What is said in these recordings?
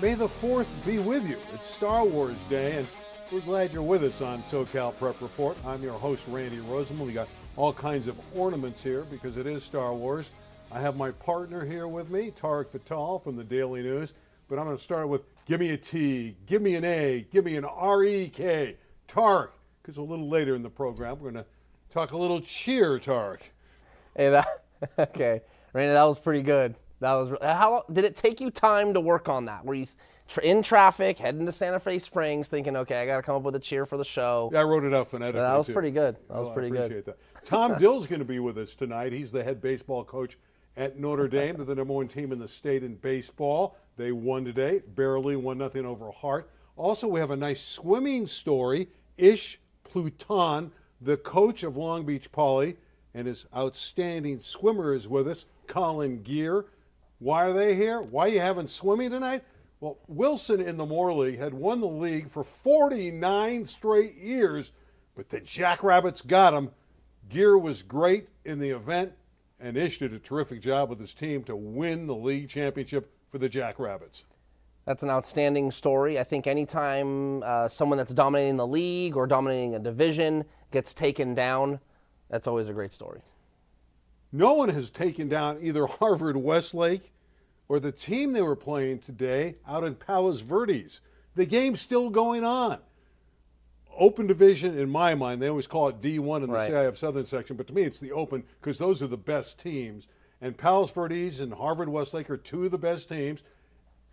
May the 4th be with you. It's Star Wars Day, and we're glad you're with us on SoCal Prep Report. I'm your host, Randy Rosenthal. We got all kinds of ornaments here because it is Star Wars. I have my partner here with me, Tarek from the Daily News. But I'm going to start with give me a T, give me an A, give me an R-E-K. Tarek, because a little later in the program, we're going to talk a little cheer, Tarek. Hey, okay. Randy, that was pretty good. How did it take you time to work on that? Were you in traffic, heading to Santa Fe Springs, thinking, okay, I got to come up with a cheer for the show? Yeah, I wrote it out phonetically. That was too. Pretty good. I appreciate that. Tom Dill's going to be with us tonight. He's the head baseball coach at Notre Dame. They're the number one team in the state in baseball. They won today, barely 1-0 over Hart. Also, we have a nice swimming story. Pluton, the coach of Long Beach Poly, and his outstanding swimmer is with us, Colin Geer. Why are they here? Why are you having swimming tonight? Well, Wilson in the Moore League had won the league for 49 straight years, but the Jackrabbits got him. Geer was great in the event, and Ish did a terrific job with his team to win the league championship for the Jackrabbits. That's an outstanding story. I think anytime someone that's dominating the league or dominating a division gets taken down, that's always a great story. No one has taken down either Harvard Westlake or the team they were playing today out in Palos Verdes. The game's still going on. Open division, in my mind, they always call it D1 in the CIF Southern section, but to me it's the open because those are the best teams. And Palos Verdes and Harvard Westlake are two of the best teams.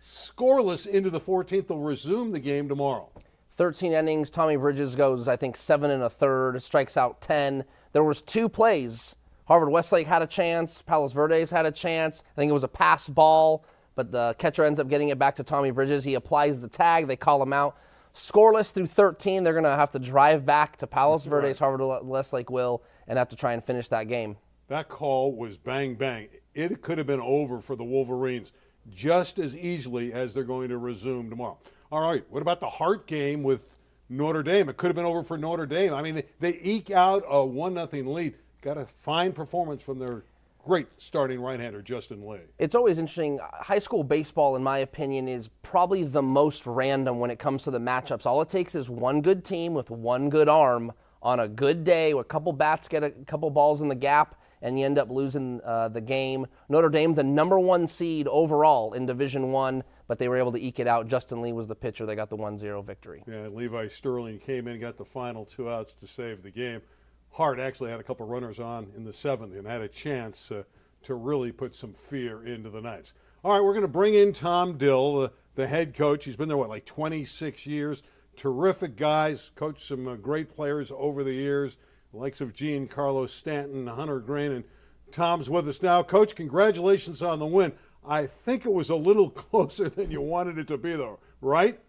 Scoreless into the 14th. They'll resume the game tomorrow. 13 innings. Tommy Bridges goes, I think, 7 1/3, strikes out 10. There was 2 plays. Harvard Westlake had a chance. Palos Verdes had a chance. I think it was a pass ball, but the catcher ends up getting it back to Tommy Bridges. He applies the tag. They call him out. Scoreless through 13. They're going to have to drive back to Palos Verdes. Harvard Westlake will, and have to try and finish that game. That call was bang, bang. It could have been over for the Wolverines just as easily as they're going to resume tomorrow. All right, what about the Hart game with Notre Dame? It could have been over for Notre Dame. I mean, they eke out a 1-0 lead. Got a fine performance from their great starting right-hander, Justin Lee. It's always interesting. High school baseball, in my opinion, is probably the most random when it comes to the matchups. All it takes is one good team with one good arm on a good day, where a couple bats get a couple balls in the gap, and you end up losing the game. Notre Dame, the number 1 seed overall in Division I, but they were able to eke it out. Justin Lee was the pitcher. They got the 1-0 victory. Yeah, Levi Sterling came in, got the final 2 outs to save the game. Hart actually had a couple runners on in the 7th and had a chance to really put some fear into the Knights. All right, we're going to bring in Tom Dill, the head coach. He's been there, like 26 years. Terrific guys, coached some great players over the years, the likes of Giancarlo Stanton, Hunter Green, and Tom's with us now. Coach, congratulations on the win. I think it was a little closer than you wanted it to be, though, right?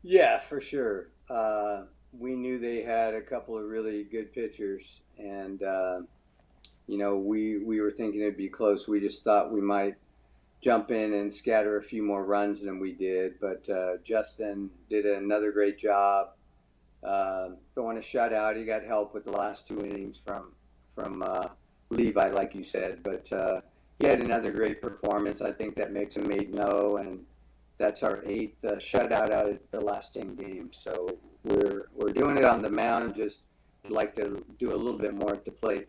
Yeah, for sure. We knew they had a couple of really good pitchers, and we were thinking it'd be close. We just thought we might jump in and scatter a few more runs than we did, but Justin did another great job throwing a shutout. He got help with the last 2 innings from Levi, like you said, but he had another great performance. I think that makes him 8-0, and that's our 8th shutout out of the last 10 games. So we're doing it on the mound. Just like to do a little bit more at the plate.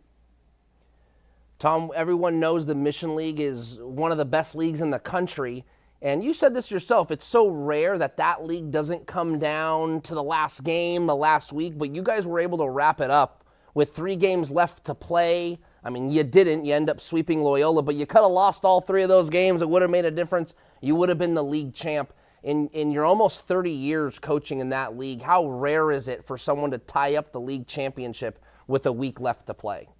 Tom, everyone knows the Mission League is one of the best leagues in the country. And you said this yourself. It's so rare that league doesn't come down to the last game, the last week. But you guys were able to wrap it up with 3 games left to play. I mean, you didn't. You end up sweeping Loyola, but you could have lost all 3 of those games. It would have made a difference. You would have been the league champ. In your almost 30 years coaching in that league, how rare is it for someone to tie up the league championship with a week left to play?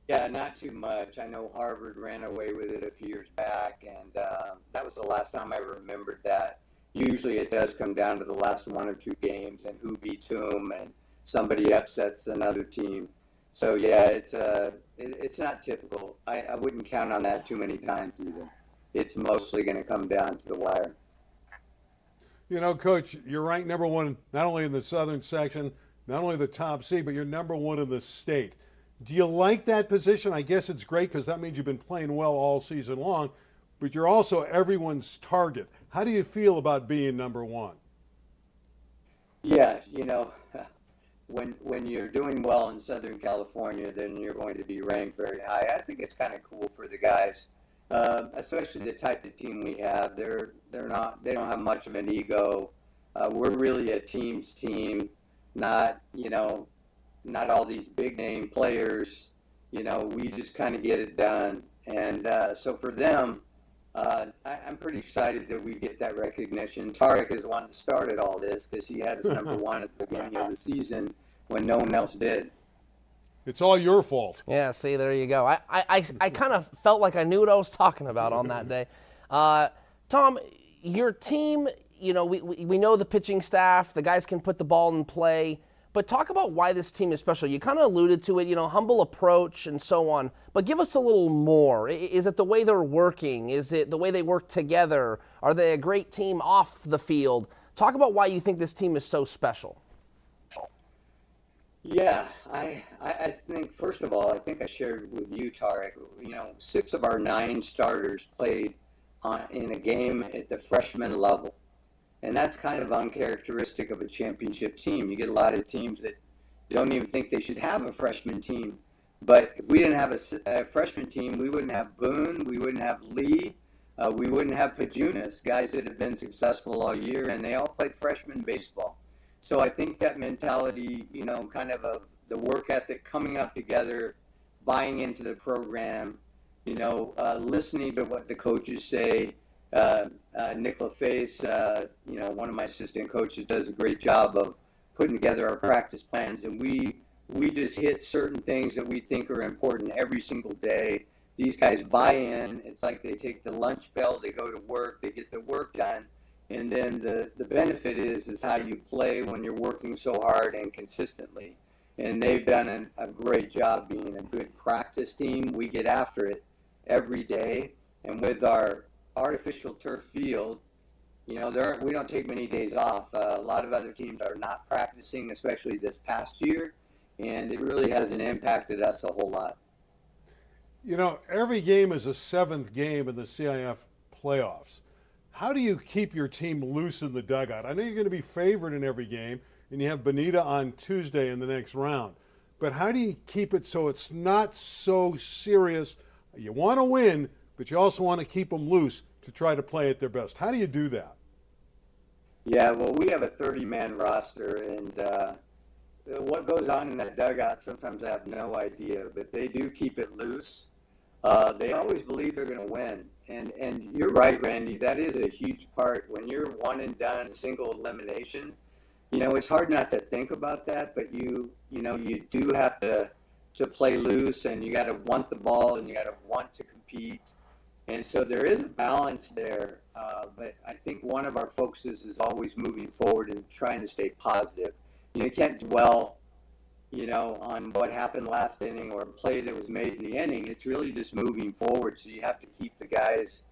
Yeah, not too much. I know Harvard ran away with it a few years back, and that was the last time I remembered that. Usually it does come down to the last 1 or 2 games and who beats whom, and somebody upsets another team. So, yeah, it's not typical. I wouldn't count on that too many times either. It's mostly going to come down to the wire. You know, Coach, you're ranked number 1 not only in the Southern section, not only the top seed, but you're number 1 in the state. Do you like that position? I guess it's great because that means you've been playing well all season long. but you're also everyone's target. How do you feel about being number one? Yeah, when you're doing well in Southern California, then you're going to be ranked very high. I think it's kind of cool for the guys, especially the type of team we have. They don't have much of an ego. We're really a team's team, not not all these big name players. We just kind of get it done, and so for them, I'm pretty excited that we get that recognition. Tarek is the one that started all this because he had us number one at the beginning of the season when no one else did. It's all your fault. Yeah, see, there you go. I kind of felt like I knew what I was talking about on that day. Tom, your team, we know the pitching staff, the guys can put the ball in play, but talk about why this team is special. You kind of alluded to it, humble approach and so on, but give us a little more. Is it the way they're working? Is it the way they work together? Are they a great team off the field? Talk about why you think this team is so special. Yeah, I think, first of all, I think I shared with you, Tarek, 6 of our 9 starters played in a game at the freshman level. And that's kind of uncharacteristic of a championship team. You get a lot of teams that don't even think they should have a freshman team. But if we didn't have a freshman team, we wouldn't have Boone, we wouldn't have Lee, we wouldn't have Pajunas, guys that have been successful all year, and they all played freshman baseball. So I think that mentality, kind of the work ethic, coming up together, buying into the program, listening to what the coaches say. Nick LaFace, one of my assistant coaches, does a great job of putting together our practice plans, and we just hit certain things that we think are important every single day. These guys buy in. It's like they take the lunch bell, they go to work, they get the work done, and then the benefit is how you play when you're working so hard and consistently. And they've done a great job being a good practice team. We get after it every day, and with our artificial turf field, we don't take many days off. A lot of other teams are not practicing, especially this past year, and it really hasn't impacted us a whole lot. Every game is a 7th game in the CIF playoffs. How do you keep your team loose in the dugout? I know you're going to be favored in every game, and you have Bonita on Tuesday in the next round. But how do you keep it so it's not so serious? You want to win, but you also want to keep them loose to try to play at their best. How do you do that? Yeah, well, we have a 30-man roster, and what goes on in that dugout, sometimes I have no idea, but they do keep it loose. They always believe they're going to win. And you're right, Randy, that is a huge part. When you're one and done, single elimination, it's hard not to think about that, but you do have to play loose, and you got to want the ball, and you got to want to compete. And so there is a balance there, but I think one of our focuses is always moving forward and trying to stay positive. You can't dwell, on what happened last inning or a play that was made in the inning. It's really just moving forward. So you have to keep the guys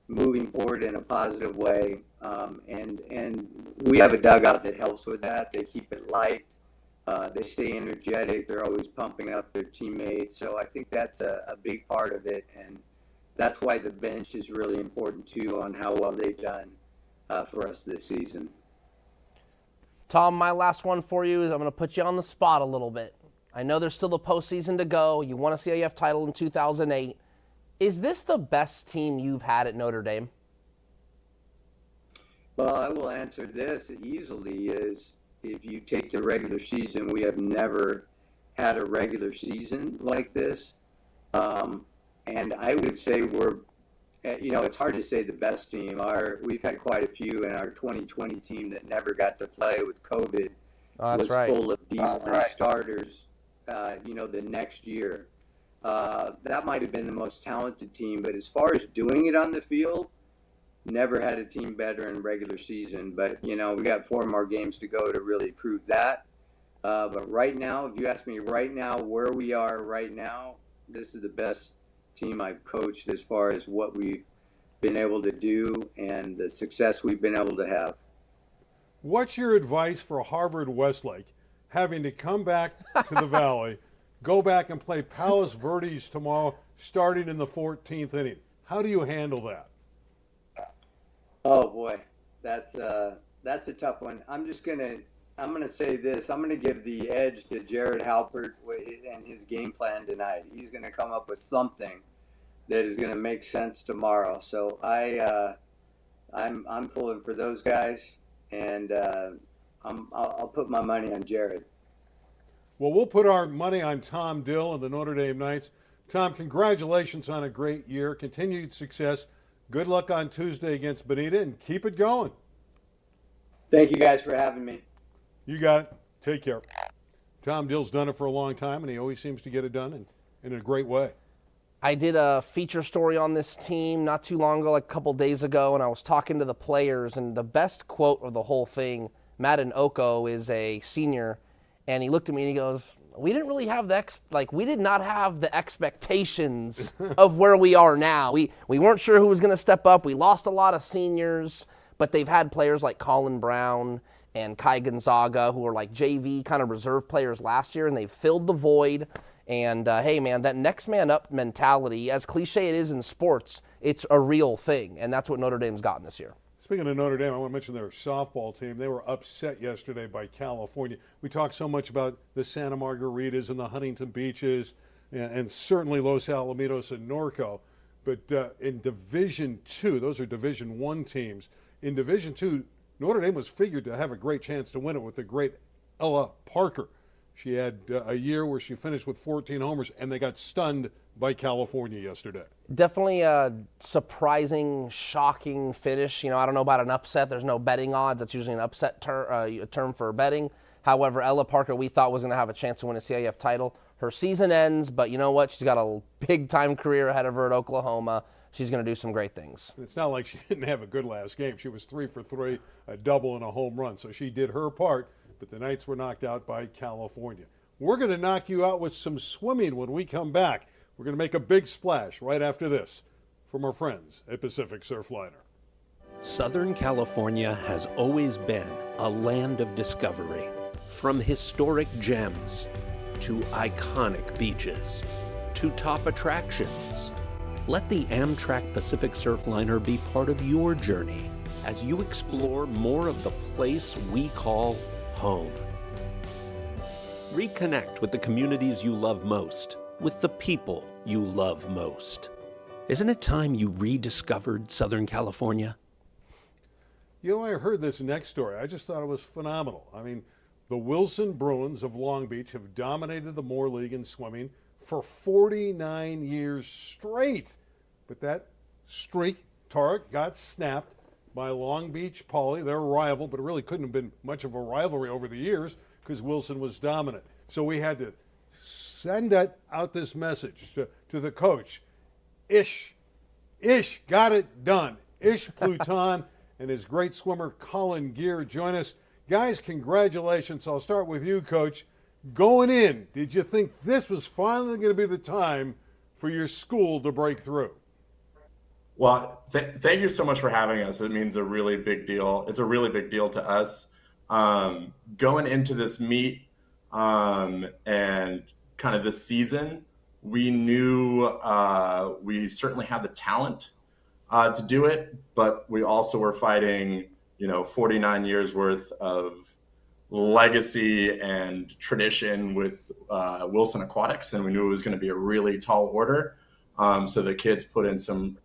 moving forward in a positive way. And we have a dugout that helps with that. They keep it light. They stay energetic. They're always pumping up their teammates. So I think that's a big part of it. And that's why the bench is really important, too, on how well they've done for us this season. Tom, my last one for you is I'm going to put you on the spot a little bit. I know there's still the postseason to go. You won a CIF title in 2008. Is this the best team you've had at Notre Dame? Well, I will answer this easily is if you take the regular season, we have never had a regular season like this. And I would say we're, it's hard to say the best team. We've had quite a few, and our 2020 team that never got to play with COVID was full of D1 starters, the next year. That might have been the most talented team, but as far as doing it on the field, never had a team better in regular season. But, we got 4 more games to go to really prove that. But right now, if you ask me right now where we are right now, this is the best team I've coached as far as what we've been able to do and the success we've been able to have. What's your advice for Harvard Westlake having to come back to the Valley, go back and play Palos Verdes tomorrow starting in the 14th inning? How do you handle that? Oh boy, that's a tough one. I'm gonna say this. I'm gonna give the edge to Jared Halpert and his game plan tonight. He's gonna come up with something that is gonna make sense tomorrow. So I'm pulling for those guys, and I'll put my money on Jared. Well, we'll put our money on Tom Dill and the Notre Dame Knights. Tom, congratulations on a great year, continued success. Good luck on Tuesday against Bonita, and keep it going. Thank you guys for having me. You got it. Take care. Tom Dill's done it for a long time, and he always seems to get it done in a great way. I did a feature story on this team not too long ago, like a couple days ago, and I was talking to the players, and the best quote of the whole thing, Madden Oko is a senior, and he looked at me and he goes, we didn't really have we did not have the expectations of where we are now. We weren't sure who was going to step up. We lost a lot of seniors, but they've had players like Colin Brown and Kai Gonzaga who were like JV kind of reserve players last year, and they filled the void. And hey, man, that next man up mentality, as cliche it is in sports, it's a real thing, and that's what Notre Dame's gotten this year. Speaking of Notre Dame, I want to mention their softball team. They were upset yesterday by California. We talk so much about the Santa Margaritas and the Huntington Beaches and certainly Los Alamitos and Norco. But in Division II, those are Division I teams. In Division II, Notre Dame was figured to have a great chance to win it with the great Ella Parker. She had a year where she finished with 14 homers, and they got stunned by California yesterday. Definitely a surprising, shocking finish. I don't know about an upset. There's no betting odds. That's usually an upset term for betting. However, Ella Parker, we thought was going to have a chance to win a CIF title. Her season ends, but you know what? She's got a big-time career ahead of her at Oklahoma. She's going to do some great things. It's not like she didn't have a good last game. She was 3 for 3, a double and a home run. So she did her part, but the Knights were knocked out by California. We're going to knock you out with some swimming when we come back. We're going to make a big splash right after this from our friends at Pacific Surfliner. Southern California has always been a land of discovery. From historic gems to iconic beaches to top attractions. Let the Amtrak Pacific Surfliner be part of your journey as you explore more of the place we call home. Reconnect with the communities you love most, with the people you love most. Isn't it time you rediscovered Southern California? I heard this next story. I just thought it was phenomenal. I mean, the Wilson Bruins of Long Beach have dominated the Moore League in swimming for 49 years straight. But that streak, Tarek, got snapped by Long Beach Poly, their rival, but it really couldn't have been much of a rivalry over the years because Wilson was dominant. So we had to send out this message to the coach. Ish got it done. Ish Pluton and his great swimmer Colin Geer join us. Guys, congratulations. I'll start with you, Coach. Going in, did you think this was finally going to be the time for your school to break through? Well, thank you so much for having us. It means a really big deal. It's a really big deal to us. Going into this meet and kind of this season, we knew we certainly had the talent to do it, but we also were fighting, 49 years worth of legacy and tradition with Wilson Aquatics, and we knew it was going to be a really tall order. So the kids put in some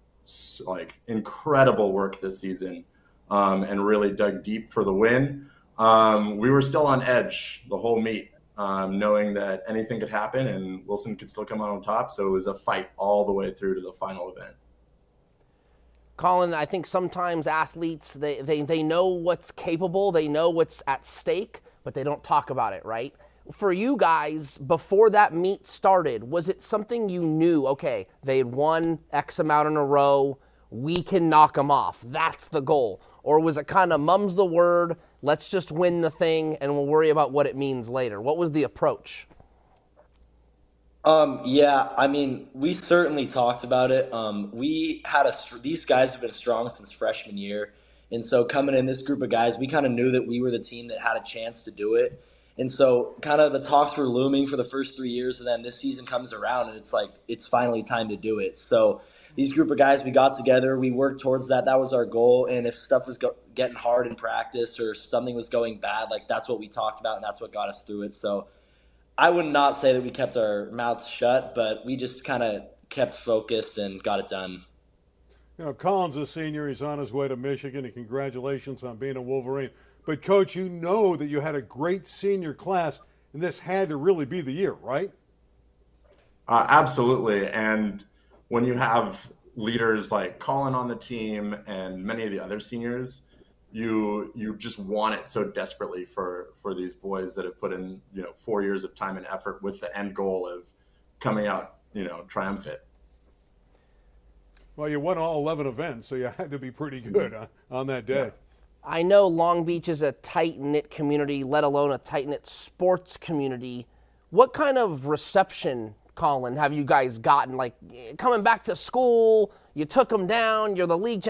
incredible work this season and really dug deep for the win. We were still on edge the whole meet, knowing that anything could happen and Wilson could still come out on top. So it was a fight all the way through to the final event. Colin, I think sometimes athletes, they know what's capable, they know what's at stake, but they don't talk about it, right? For you guys, before that meet started, was it something you knew, okay, they had won X amount in a row, we can knock them off, that's the goal? Or was it kind of mum's the word, let's just win the thing and we'll worry about what it means later? What was the approach? Yeah, I mean, we certainly talked about it. These guys have been strong since freshman year. And so coming in this group of guys, we kind of knew that we were the team that had a chance to do it. And so kind of the talks were looming for the first 3 years. And then this season comes around and it's like, it's finally time to do it. So these group of guys, we got together, we worked towards that. That was our goal. And if stuff was getting hard in practice or something was going bad, like that's what we talked about and that's what got us through it. So I would not say that we kept our mouths shut, but we just kind of kept focused and got it done. Colin's a senior. He's on his way to Michigan, and congratulations on being a Wolverine. But, Coach, you know that you had a great senior class, and this had to really be the year, right? Absolutely. And when you have leaders like Colin on the team and many of the other seniors, you just want it so desperately for these boys that have put in 4 years of time and effort with the end goal of coming out triumphant. Well, you won all 11 events, so you had to be pretty good on that day. I know Long Beach is a tight-knit community, let alone a tight-knit sports community. What kind of reception, Colin, have you guys gotten? Like, coming back to school, you took them down, you're the league.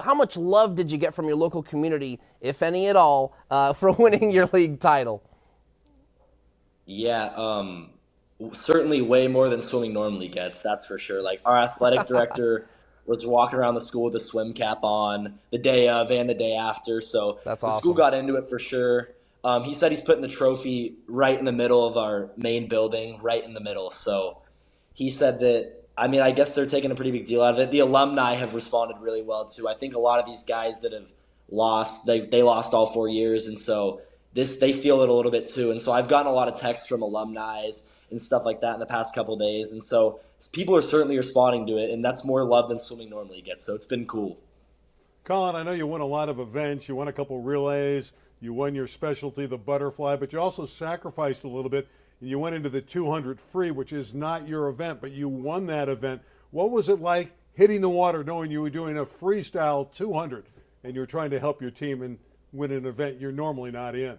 How much love did you get from your local community, if any at all, for winning your league title? Yeah, certainly way more than swimming normally gets, that's for sure. Like, our athletic director was walking around the school with a swim cap on the day of and the day after. So that's awesome. The school got into it for sure. He said he's putting the trophy right in the middle of our main building, right in the middle. So he said that, I guess they're taking a pretty big deal out of it. The alumni have responded really well too. I think a lot of these guys that have lost, they lost all 4 years. And so they feel it a little bit too. And so I've gotten a lot of texts from alumni and stuff like that in the past couple of days. And so people are certainly responding to it, and that's more love than swimming normally gets. So it's been cool. Colin, I know you won a lot of events. You won a couple relays. You won your specialty, the butterfly, but you also sacrificed a little bit, and you went into the 200 free, which is not your event, but you won that event. What was it like hitting the water knowing you were doing a freestyle 200 and you're trying to help your team and win an event you're normally not in?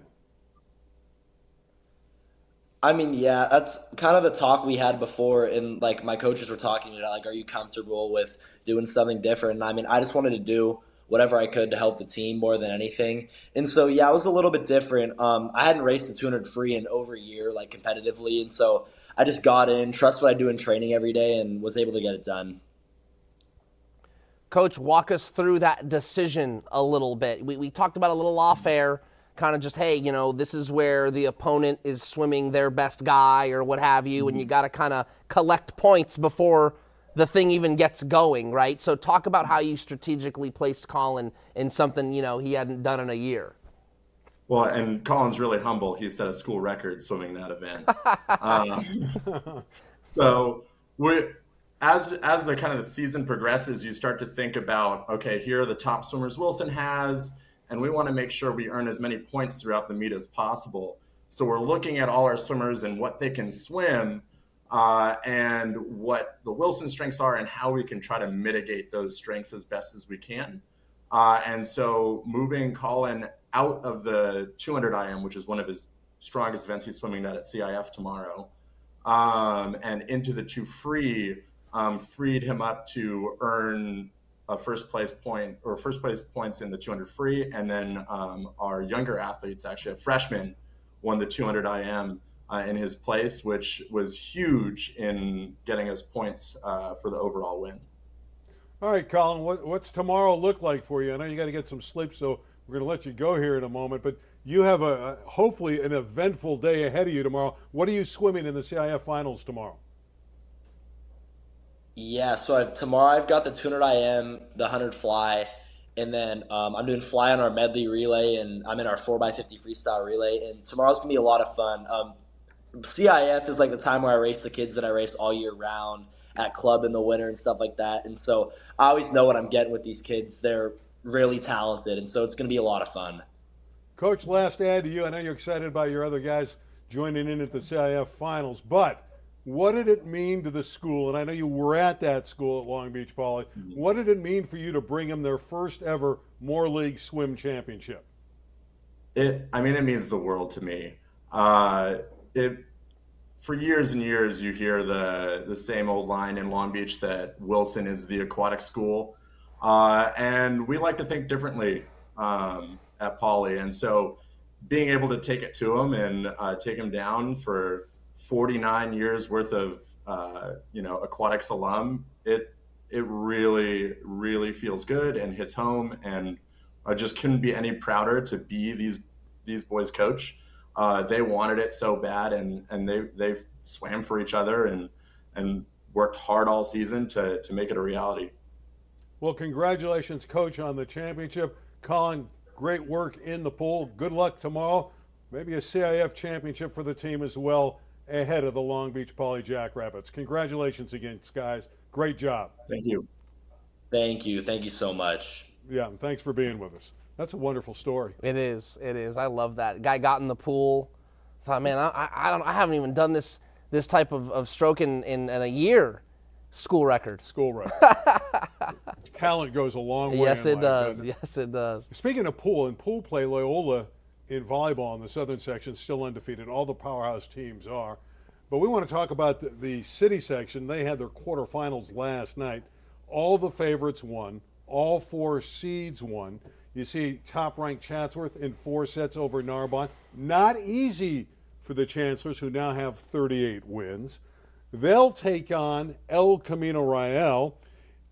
Yeah, that's kind of the talk we had before, and like my coaches were talking about, like, are you comfortable with doing something different? And I just wanted to do whatever I could to help the team more than anything. And so, yeah, it was a little bit different. I hadn't raced the 200 free in over a year, like competitively. And so I just got in, trust what I do in training every day, and was able to get it done. Coach, walk us through that decision a little bit. We talked about a little off air, kind of just, hey, this is where the opponent is swimming their best guy or what have you, and you got to kind of collect points before the thing even gets going, right? So talk about how you strategically placed Colin in something, he hadn't done in a year. Well, and Colin's really humble. He set a school record swimming that event. So as the kind of the season progresses, you start to think about, okay, here are the top swimmers Wilson has, and we want to make sure we earn as many points throughout the meet as possible. So we're looking at all our swimmers and what they can swim, and what the Wilson strengths are and how we can try to mitigate those strengths as best as we can. And so moving Colin out of the 200 IM, which is one of his strongest events, he's swimming that at CIF tomorrow, and into the 2 free, freed him up to earn a first place points in the 200 free. And then our younger athletes, actually a freshman, won the 200 IM in his place, which was huge in getting us points for the overall win. All right, Colin, what's tomorrow look like for you? I know you got to get some sleep, so we're going to let you go here in a moment, but you have hopefully an eventful day ahead of you tomorrow. What are you swimming in the CIF finals tomorrow? Yeah, so tomorrow I've got the 200 IM, the 100 fly, and then I'm doing fly on our medley relay, and I'm in our 4x50 freestyle relay, and tomorrow's going to be a lot of fun. CIF is like the time where I race the kids that I race all year round at club in the winter and stuff like that, and so I always know what I'm getting with these kids. They're really talented, and so it's going to be a lot of fun. Coach, last ad to you. I know you're excited about your other guys joining in at the CIF finals, but what did it mean to the school? And I know you were at that school at Long Beach Poly. What did it mean for you to bring them their first ever Moore League swim championship? It means the world to me. For years and years, you hear the same old line in Long Beach that Wilson is the aquatic school. And we like to think differently at Poly. And so being able to take it to them and take them down for 49 years worth of, aquatics alum, it feels good and hits home, and I just couldn't be any prouder to be these boys' coach. They wanted it so bad, and they swam for each other and worked hard all season to make it a reality. Well, congratulations, Coach, on the championship. Colin, great work in the pool. Good luck tomorrow. Maybe a CIF championship for the team as well ahead of the Long Beach Poly Jackrabbits. Congratulations again, guys. Great job. Thank you. Thank you. Thank you so much. Yeah, and thanks for being with us. That's a wonderful story. It is. I love that. Guy got in the pool. Thought, man, I haven't even done this type of stroke in a year. School record. School record. Talent goes a long way. Yes, in it life, does. doesn't it? Yes, it does. Speaking of pool and pool play, Loyola in volleyball in the Southern section still undefeated. All the powerhouse teams are. But we want to talk about the city section. They had their quarterfinals last night. All the favorites won. All 4 seeds won. You see top-ranked Chatsworth in 4 sets over Narbonne. Not easy for the Chancellors, who now have 38 wins. They'll take on El Camino Real.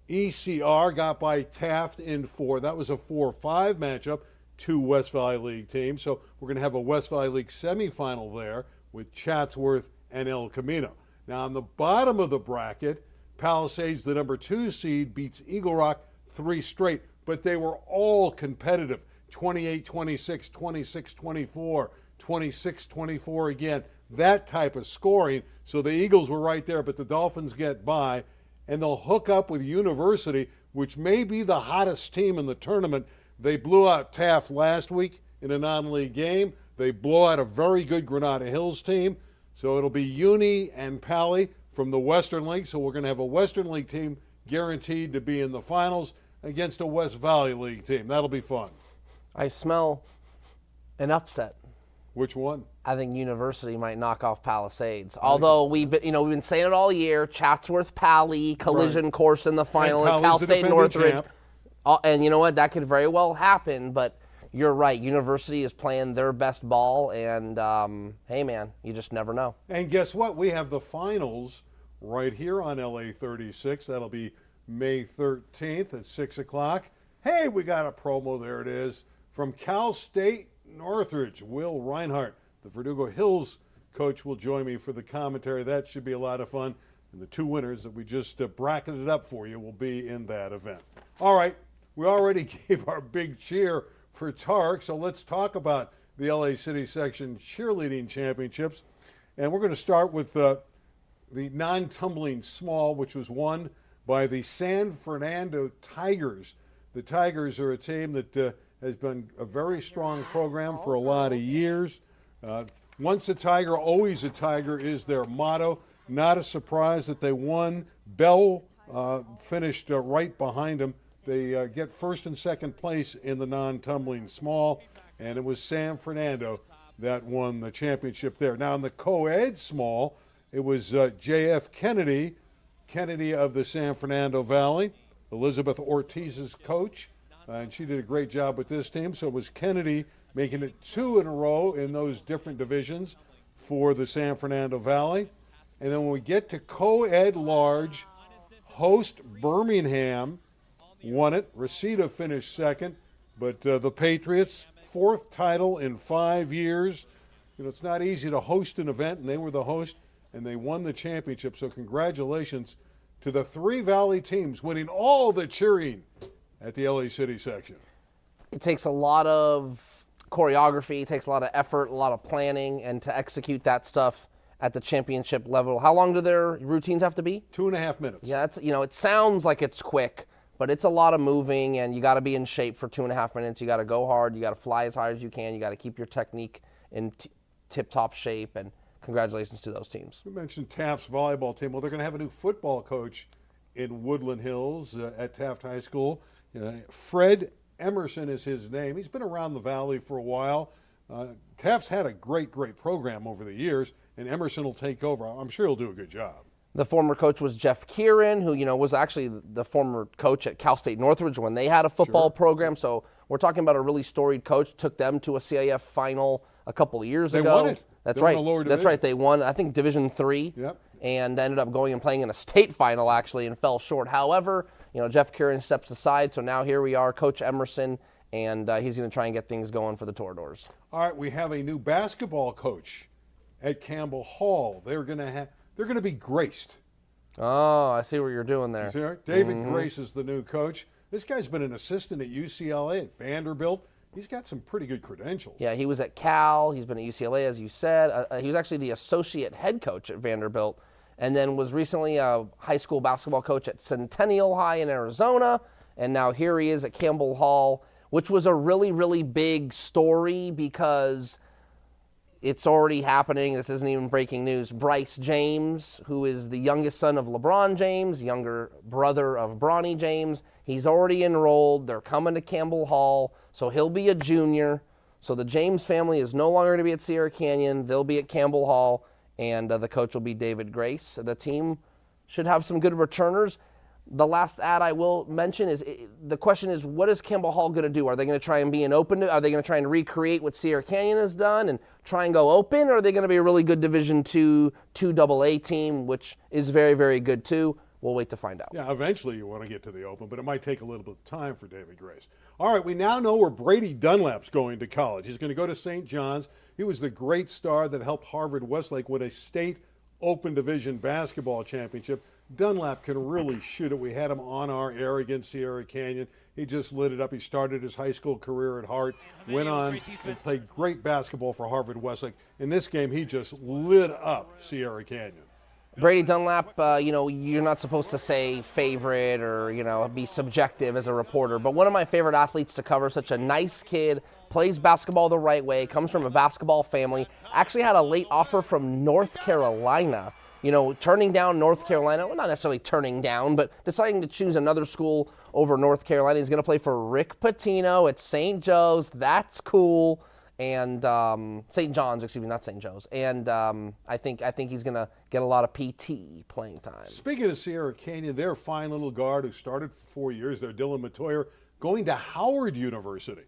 ECR got by Taft in 4. That was a 4-5 matchup, 2 West Valley League teams. So we're going to have a West Valley League semifinal there with Chatsworth and El Camino. Now on the bottom of the bracket, Palisades, the number 2 seed, beats Eagle Rock 3 straight. But they were all competitive. 28-26, 26-24, 26-24 again. That type of scoring. So the Eagles were right there, but the Dolphins get by, and they'll hook up with University, which may be the hottest team in the tournament. They blew out Taft last week in a non-league game. They blow out a very good Granada Hills team. So it'll be Uni and Pally from the Western League. So we're going to have a Western League team guaranteed to be in the finals against a West Valley League team. That'll be fun. I smell an upset. Which one? I think University might knock off Palisades. Although we've been saying it all year. Chatsworth Pally collision course in the final at Cal State Northridge. And you know what? That could very well happen. But you're right. University is playing their best ball, and hey, man, you just never know. And guess what? We have the finals right here on LA 36. That'll be May 13th at 6 o'clock. Hey, we got a promo. There it is from Cal State Northridge. Will Reinhardt, the Verdugo Hills coach, will join me for the commentary. That should be a lot of fun. And the 2 winners that we just bracketed up for you will be in that event. All right, we already gave our big cheer for Tarek, so let's talk about the LA City Section Cheerleading Championships. And we're going to start with the non-tumbling small, which was won by the San Fernando Tigers. The Tigers are a team that has been a very strong program for a lot of years. Once a Tiger, always a Tiger is their motto. Not a surprise that they won. Bell finished right behind them. They get first and second place in the non-tumbling small, and it was San Fernando that won the championship there. Now in the co-ed small, it was J.F. Kennedy of the San Fernando Valley, Elizabeth Ortiz's coach, and she did a great job with this team. So it was Kennedy making it 2 in a row in those different divisions for the San Fernando Valley. And then when we get to co-ed large, host Birmingham won it. Reseda finished second, but the Patriots, 4th title in 5 years. You know, it's not easy to host an event, and they were the host, and they won the championship. So congratulations to the 3 Valley teams winning all the cheering at the LA City section. It takes a lot of choreography, it takes a lot of effort, a lot of planning, and to execute that stuff at the championship level. How long do their routines have to be? 2.5 minutes. Yeah, it sounds like it's quick, but it's a lot of moving, and you got to be in shape for 2.5 minutes. You got to go hard. You got to fly as high as you can. You got to keep your technique in tip-top shape, and congratulations to those teams. We mentioned Taft's volleyball team. Well, they're going to have a new football coach in Woodland Hills at Taft High School. Fred Emerson is his name. He's been around the Valley for a while. Taft's had a great program over the years, and Emerson will take over. I'm sure he'll do a good job. The former coach was Jeff Kieran, who was actually the former coach at Cal State Northridge when they had a football program. So we're talking about a really storied coach. Took them to a CIF final a couple of years ago. They won it. That's They won right. the lower That's division. right. They won, I think, Division III. Yep. and ended up going and playing in a state final, actually, and fell short. However, Jeff Curran steps aside, so now here we are, Coach Emerson, and he's going to try and get things going for the Toradors. All right, we have a new basketball coach at Campbell Hall. They're going to be graced. Oh, I see what you're doing there. You see, right? David Grace is the new coach. This guy's been an assistant at UCLA, at Vanderbilt. He's got some pretty good credentials. Yeah, he was at Cal. He's been at UCLA, as you said. He was actually the associate head coach at Vanderbilt, and then was recently a high school basketball coach at Centennial High in Arizona, and now here he is at Campbell Hall, which was a really, really big story because it's already happening. This isn't even breaking news. Bryce James, who is the youngest son of LeBron James, younger brother of Bronny James, he's already enrolled. They're coming to Campbell Hall, so he'll be a junior. So the James family is no longer going to be at Sierra Canyon. They'll be at Campbell Hall, and the coach will be David Grace. The team should have some good returners. The last ad I will mention is, the question is, what is Campbell Hall going to do? Are they going to try and be an open? Are they going to try and recreate what Sierra Canyon has done and try and go open? Or are they going to be a really good Division II 2AA team, which is very, very good too? We'll wait to find out. Yeah, eventually you want to get to the open, but it might take a little bit of time for David Grace. All right, we now know where Brady Dunlap's going to college. He's going to go to St. John's. He was the great star that helped Harvard Westlake win a state open division basketball championship. Dunlap can really shoot it. We had him on our air against Sierra Canyon. He just lit it up. He started his high school career at Hart, went on and played great basketball for Harvard Westlake. In this game, he just lit up Sierra Canyon. Brady Dunlap, you're not supposed to say favorite or, be subjective as a reporter, but one of my favorite athletes to cover, such a nice kid, plays basketball the right way, comes from a basketball family, actually had a late offer from North Carolina. Turning down North Carolina, well, not necessarily turning down, but deciding to choose another school over North Carolina. He's going to play for Rick Pitino at St. Joe's. That's cool. And St. John's, excuse me, not St. Joe's. And I think he's going to get a lot of PT playing time. Speaking of Sierra Canyon, their fine little guard who started for 4 years there, Dill going to Howard University.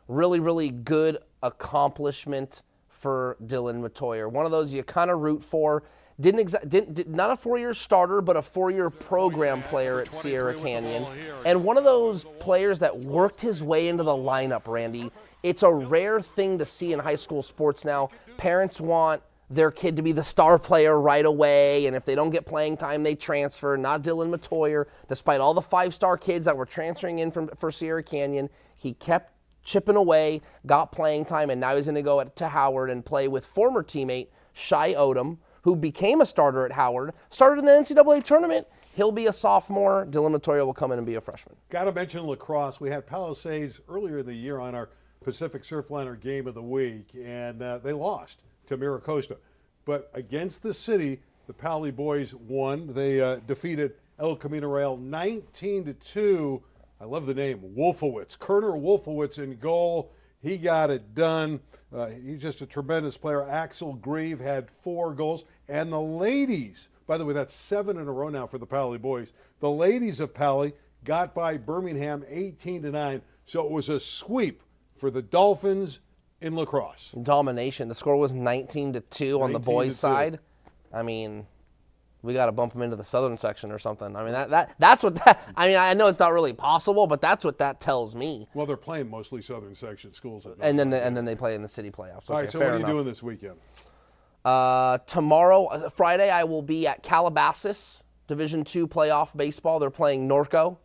Really, really good accomplishment for Dylan Matoyer. One of those you kind of root for. Not a 4-year starter, but a 4-year program player at Sierra Canyon. And one of those players that worked his way into the lineup, Randy. It's a rare thing to see in high school sports now. Parents want their kid to be the star player right away, and if they don't get playing time, they transfer. Not Dylan Matoyer. Despite all the 5-star kids that were transferring in for Sierra Canyon, he kept chipping away, got playing time, and now he's going to go to Howard and play with former teammate Shai Odom, who became a starter at Howard, started in the NCAA tournament. He'll be a sophomore. Dylan Matoyer will come in and be a freshman. Got to mention lacrosse. We had Palisades earlier in the year on our Pacific Surfliner Game of the Week, and they lost to Miracosta. But against the city, the Pali boys won. They defeated El Camino Real 19-2. I love the name, Wolfowitz. Kerner Wolfowitz in goal. He got it done. He's just a tremendous player. Axel Grieve had 4 goals. And the ladies, by the way, that's 7 in a row now for the Pali boys. The ladies of Pali got by Birmingham 18-9. So it was a sweep for the Dolphins in lacrosse. Domination. The score was 19-2 on the boys' side. I mean, we got to bump them into the southern section or something. I mean, that's what that. I mean, I know it's not really possible, but that's what that tells me. Well, they're playing mostly southern section schools. And then they play in the city playoffs. All right, so what are you doing this weekend? Tomorrow, Friday, I will be at Calabasas, Division II playoff baseball. They're playing Norco.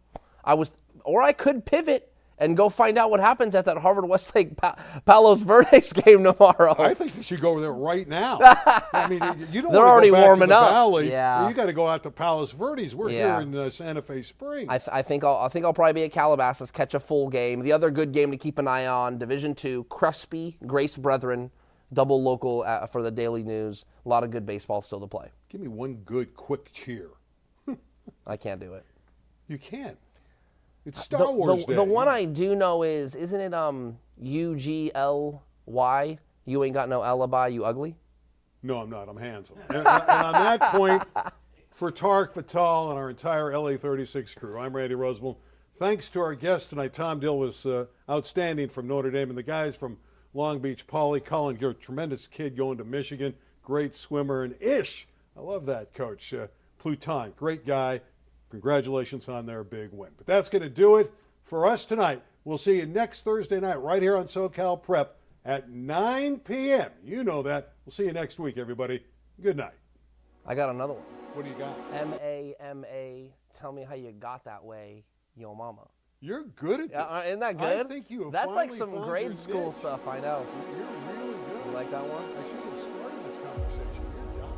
I could pivot and go find out what happens at that Harvard Westlake Palos Verdes game tomorrow. I think you should go over there right now. I mean, you don't They're want to already go back warming to the up. Valley. Yeah. You got to go out to Palos Verdes. We're here in Santa Fe Springs. I think I'll probably be at Calabasas, catch a full game. The other good game to keep an eye on, Division II, Crespi, Grace Brethren, double local for the Daily News. A lot of good baseball still to play. Give me one good, quick cheer. I can't do it. You can. It's Star Wars Day. The one I do know isn't it UGLY? You ain't got no alibi, you ugly? No, I'm not. I'm handsome. And on that point, for Tarek Fatal and our entire LA 36 crew, I'm Randy Roosevelt. Thanks to our guest tonight. Tom Dill was outstanding from Notre Dame, and the guys from Long Beach Poly. Colin Geer, tremendous kid going to Michigan, great swimmer, and Ish I love that, Coach. Pluton, great guy. Congratulations on their big win. But that's going to do it for us tonight. We'll see you next Thursday night right here on SoCal Prep at 9 p.m. You know that. We'll see you next week, everybody. Good night. I got another one. What do you got? M-A-M-A, tell me how you got that way, yo mama. You're good at this. Isn't that good? I think you have That's like finally some found grade your school niche. stuff, I know. You're really good. You like that one? I should have started this conversation. You're done.